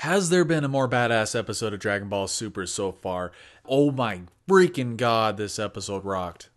Has there been a more badass episode of Dragon Ball Super so far? Oh my freaking god, this episode rocked.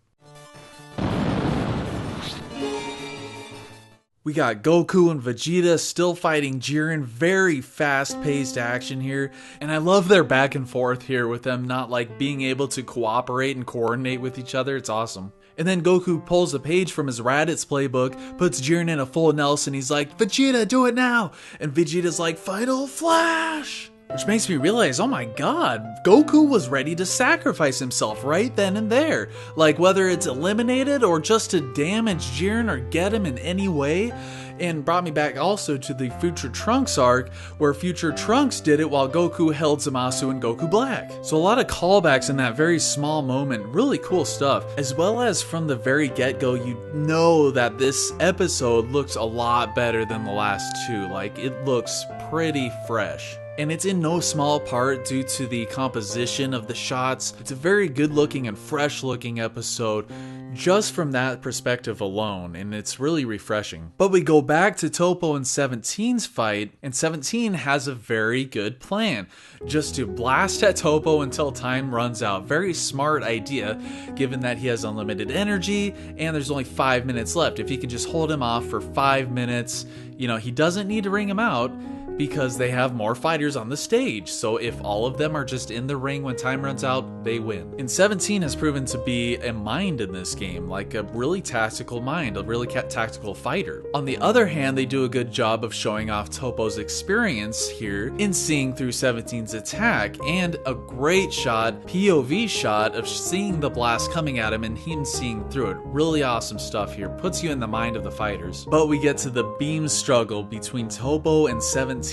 We got Goku and Vegeta still fighting Jiren, very fast-paced action here, and I love their back and forth here with them not like being able to cooperate and coordinate with each other. It's awesome. And then Goku pulls a page from his Raditz playbook, puts Jiren in a full Nelson, he's like, Vegeta, do it now! And Vegeta's like, Final Flash! Which makes me realize, oh my god, Goku was ready to sacrifice himself right then and there. Like, whether it's eliminated or just to damage Jiren or get him in any way. And brought me back also to the Future Trunks arc, where Future Trunks did it while Goku held Zamasu and Goku Black. So a lot of callbacks in that very small moment, really cool stuff. As well as from the very get-go, you know that this episode looks a lot better than the last two. Like, it looks pretty fresh. And it's in no small part due to the composition of the shots. It's a very good looking and fresh looking episode just from that perspective alone, and it's really refreshing. But we go back to Toppo and 17's fight, and 17 has a very good plan. Just to blast at Toppo until time runs out. Very smart idea, given that he has unlimited energy, and there's only 5 minutes left. If he can just hold him off for 5 minutes, you know, he doesn't need to ring him out, because they have more fighters on the stage. So if all of them are just in the ring when time runs out, they win. And 17 has proven to be a mind in this game, like a really tactical mind, a really tactical fighter. On the other hand, they do a good job of showing off Toppo's experience here in seeing through 17's attack, and a great shot, POV shot, of seeing the blast coming at him and him seeing through it. Really awesome stuff here, puts you in the mind of the fighters. But we get to the beam struggle between Toppo and 17.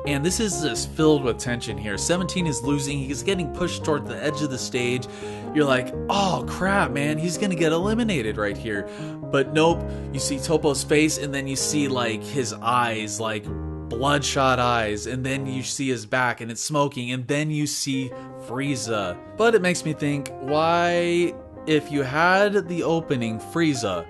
And this is just filled with tension here. 17 is losing, he's getting pushed toward the edge of the stage. You're like, oh crap, man, he's gonna get eliminated right here. But nope, you see Toppo's face, and then you see like his eyes, like bloodshot eyes, and then you see his back and it's smoking, and then you see Frieza. But it makes me think, why, if you had the opening Frieza,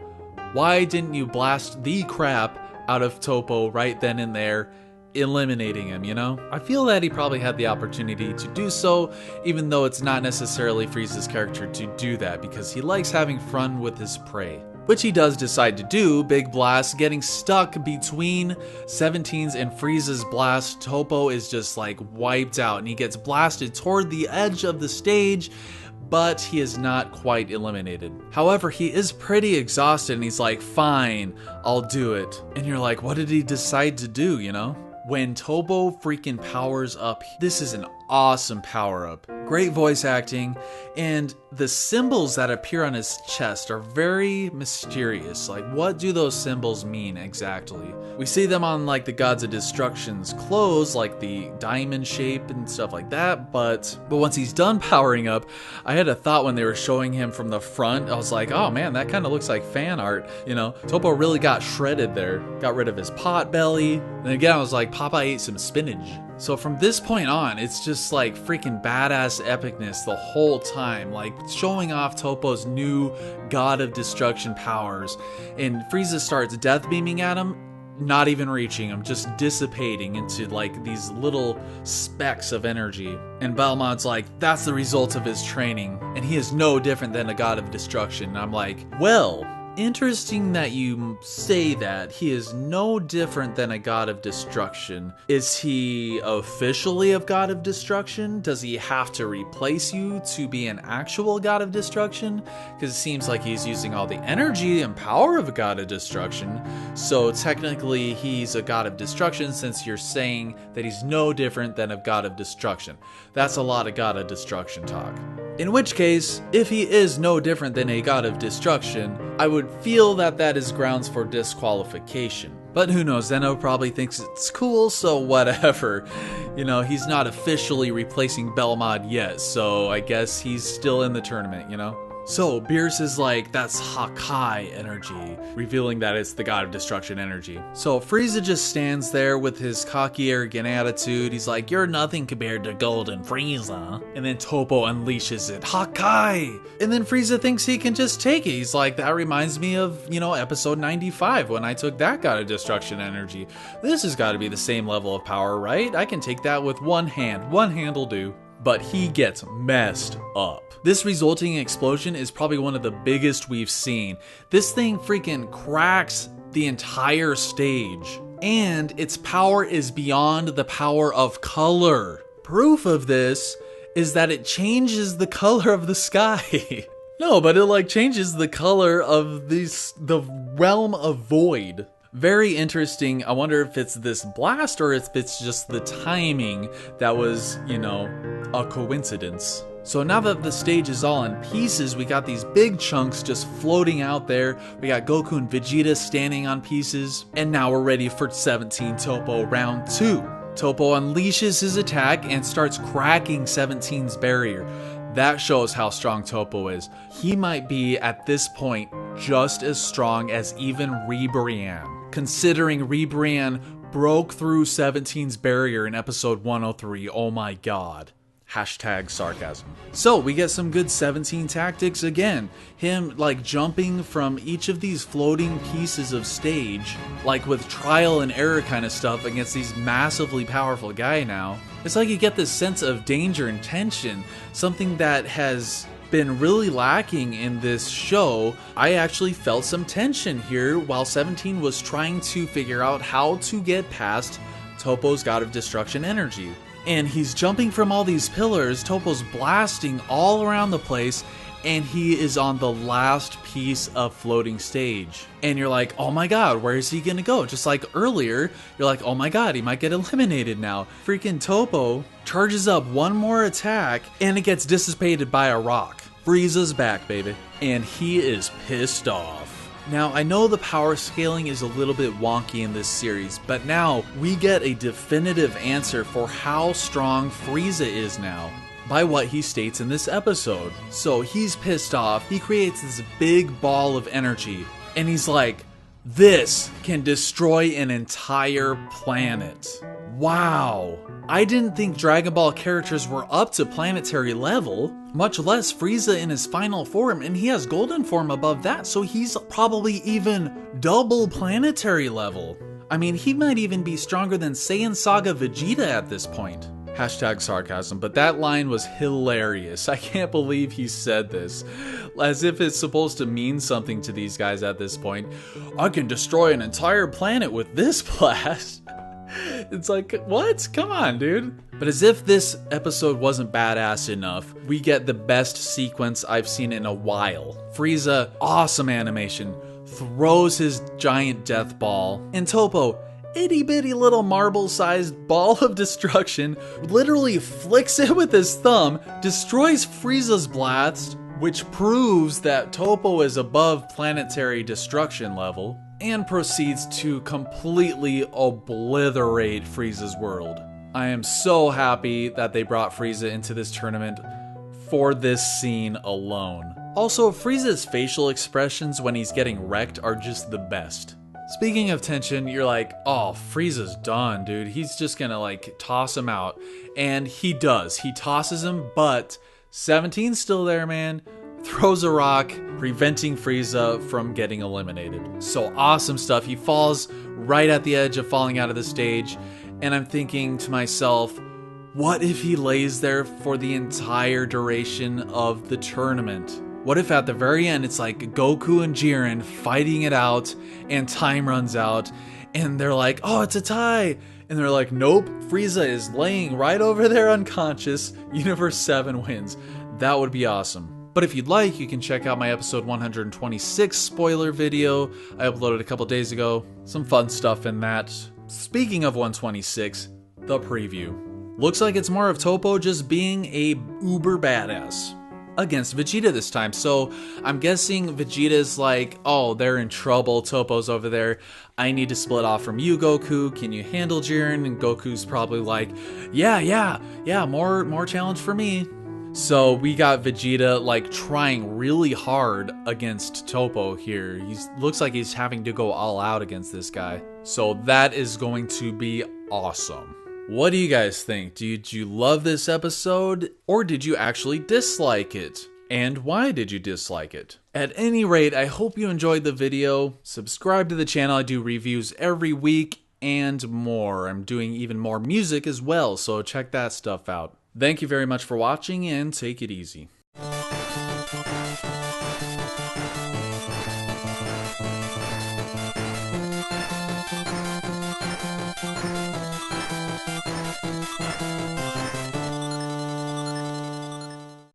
why didn't you blast the crap out of Toppo right then and there, eliminating him, you know? I feel that he probably had the opportunity to do so, even though it's not necessarily Frieza's character to do that, because he likes having fun with his prey. Which he does decide to do. Big blast, getting stuck between 17's and Frieza's blast. Toppo is just like wiped out, and he gets blasted toward the edge of the stage, but he is not quite eliminated. However, he is pretty exhausted, and he's like, fine, I'll do it. And you're like, what did he decide to do, you know? When Toppo freaking powers up, this is an awesome power up. Great voice acting, and the symbols that appear on his chest are very mysterious. Like, what do those symbols mean exactly? We see them on like the Gods of Destruction's clothes, like the diamond shape and stuff like that, but once he's done powering up, I had a thought when they were showing him from the front. I was like, oh man, that kind of looks like fan art, you know? Toppo really got shredded there, got rid of his pot belly, and again I was like, Popeye ate some spinach. So from this point on, it's just like freaking badass epicness the whole time, like showing off Toppo's new God of Destruction powers. And Frieza starts death beaming at him, not even reaching him, just dissipating into like these little specks of energy. And Belmont's like, that's the result of his training, and he is no different than a God of Destruction. And I'm like, well, interesting that you say that. He is no different than a God of Destruction. Is he officially a God of Destruction? Does he have to replace you to be an actual God of Destruction? Because it seems like he's using all the energy and power of a God of Destruction. So technically he's a God of Destruction, since you're saying that he's no different than a God of Destruction. That's a lot of God of Destruction talk. In which case, if he is no different than a God of Destruction, I would feel that that is grounds for disqualification. But who knows, Zeno probably thinks it's cool, so whatever. You know, he's not officially replacing Belmont yet, so I guess he's still in the tournament, you know? So Beerus is like, that's hakai energy, revealing that it's the god of destruction energy. So Frieza just stands there with his cocky, arrogant attitude. He's like, you're nothing compared to Golden Frieza. And then Toppo unleashes it, hakai! And then Frieza thinks he can just take it. He's like, that reminds me of, you know, episode 95 when I took that god of destruction energy. This has got to be the same level of power, right? I can take that with one hand. One hand will do. But he gets messed up. This resulting explosion is probably one of the biggest we've seen. This thing freaking cracks the entire stage. And its power is beyond the power of color. Proof of this is that it changes the color of the sky. No, but it like changes the color of the realm of void. Very interesting. I wonder if it's this blast or if it's just the timing that was, you know, a coincidence. So now that the stage is all in pieces, we got these big chunks just floating out there. We got Goku and Vegeta standing on pieces. And now we're ready for 17 Toppo round 2. Toppo unleashes his attack and starts cracking 17's barrier. That shows how strong Toppo is. He might be, at this point, just as strong as even Ribrianne. Considering Ribrianne broke through 17's barrier in episode 103, oh my god. Hashtag sarcasm. So we get some good 17 tactics again. Him like jumping from each of these floating pieces of stage, like with trial and error kind of stuff against these massively powerful guy now. It's like you get this sense of danger and tension, something that has been really lacking in this show. I actually felt some tension here while 17 was trying to figure out how to get past Toppo's God of Destruction energy. And he's jumping from all these pillars, Toppo's blasting all around the place, and he is on the last piece of floating stage. And you're like, oh my god, where is he gonna go? Just like earlier, you're like, oh my god, he might get eliminated now. Freaking Toppo charges up one more attack, and it gets dissipated by a rock. Frieza's back, baby. And he is pissed off. Now, I know the power scaling is a little bit wonky in this series, but now we get a definitive answer for how strong Frieza is now by what he states in this episode. So he's pissed off, he creates this big ball of energy, and he's like, this can destroy an entire planet. Wow. I didn't think Dragon Ball characters were up to planetary level, much less Frieza in his final form, and he has golden form above that, so he's probably even double planetary level. I mean, he might even be stronger than Saiyan Saga Vegeta at this point. Hashtag sarcasm, but that line was hilarious. I can't believe he said this. As if it's supposed to mean something to these guys at this point. I can destroy an entire planet with this blast. It's like, what? Come on, dude. But as if this episode wasn't badass enough, we get the best sequence I've seen in a while. Frieza, awesome animation, throws his giant death ball, and Toppo, itty bitty little marble sized ball of destruction, literally flicks it with his thumb, destroys Frieza's blast, which proves that Toppo is above planetary destruction level, and proceeds to completely obliterate Frieza's world. I am so happy that they brought Frieza into this tournament for this scene alone. Also, Frieza's facial expressions when he's getting wrecked are just the best. Speaking of tension, you're like, oh, Frieza's done, dude. He's just gonna like toss him out. And he does. He tosses him, but 17's still there, man. Throws a rock, preventing Frieza from getting eliminated. So awesome stuff. He falls right at the edge of falling out of the stage, and I'm thinking to myself, what if he lays there for the entire duration of the tournament? What if at the very end it's like Goku and Jiren fighting it out, and time runs out, and they're like, oh, it's a tie. And they're like, nope, Frieza is laying right over there unconscious. Universe 7 wins. That would be awesome. But if you'd like, you can check out my episode 126 spoiler video I uploaded a couple days ago. Some fun stuff in that. Speaking of 126, the preview. Looks like it's more of Toppo just being a uber badass against Vegeta this time. So I'm guessing Vegeta's like, oh, they're in trouble. Toppo's over there. I need to split off from you, Goku. Can you handle Jiren? And Goku's probably like, yeah, more challenge for me. So we got Vegeta like trying really hard against Toppo here. He looks like he's having to go all out against this guy. So that is going to be awesome. What do you guys think? Did you love this episode, or did you actually dislike it? And why did you dislike it? At any rate, I hope you enjoyed the video. Subscribe to the channel. I do reviews every week and more. I'm doing even more music as well, so check that stuff out. Thank you very much for watching, and take it easy.